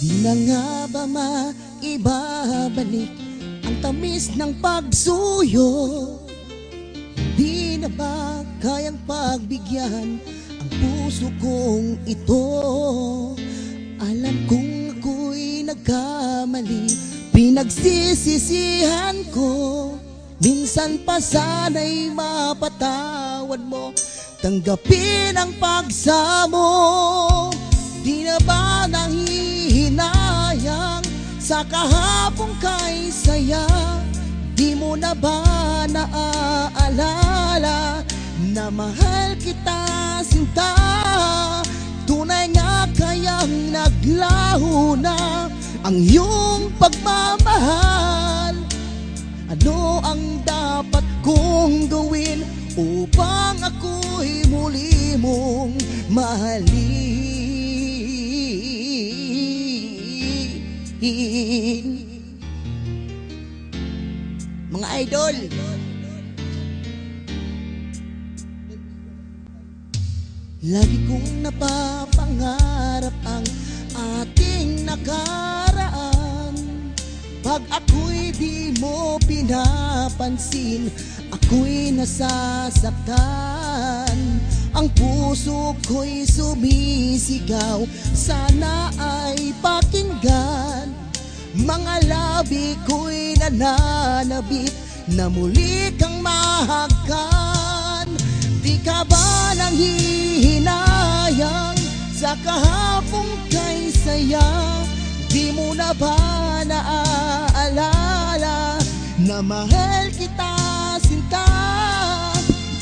Di na nga ba maibabalik ang tamis ng pagsuyo? Di na ba kayang pagbigyan ang puso kong ito? Alam kong ako'y nagkamali, pinagsisisihan ko. Minsan pa sana'y mapatawad mo, tanggapin ang pagsamo. Di na ba nanghihinayang sa kahapong kay saya? Di mo na ba naaalala na mahal kita sinta? Tunay nga kayang naglaho na ang iyong pagmamahal? Ano ang dapat kong gawin upang ako'y muli mong mahalin? Mga idol, lagi kong napapangarap ang ating nakaraan. Pag ako'y di mo pinapansin, ako'y nasasaktan. Ang puso ko'y sumisigaw, sana ay pakinggan. Mga labi ko'y nananabik na muli kang mahagkan. Di ka ba nanghihinayang sa kahapong kay saya? Di mo na ba naaalala na mahal kita sinta?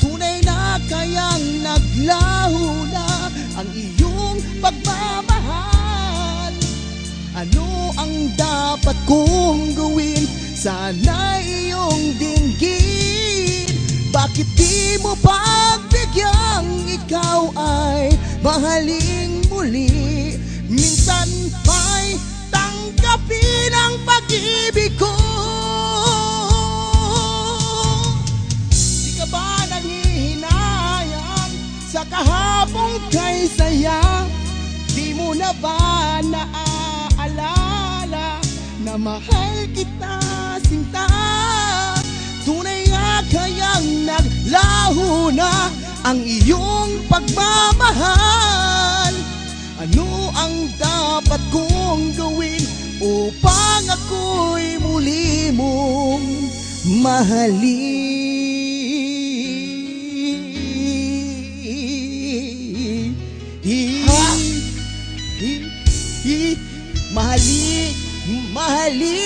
Tunay na kayang naglaho na ang iyong pagmamahal? Ano ang dapat kong gawin? Sana iyong dinggin. Bakit di mo pagbigyang ikaw ay mahaling muli? Minsan may tanggapin ang pag-ibig ko. Di ka ba nanghihinayang sa kahapong kay saya? Di mo na ba naaalala na mahal kita sinta? Tunay nga kayang naglaho na ang iyong pagmamahal? Ano ang dapat kong gawin upang ako'y muli mong mahalin? Mahalin.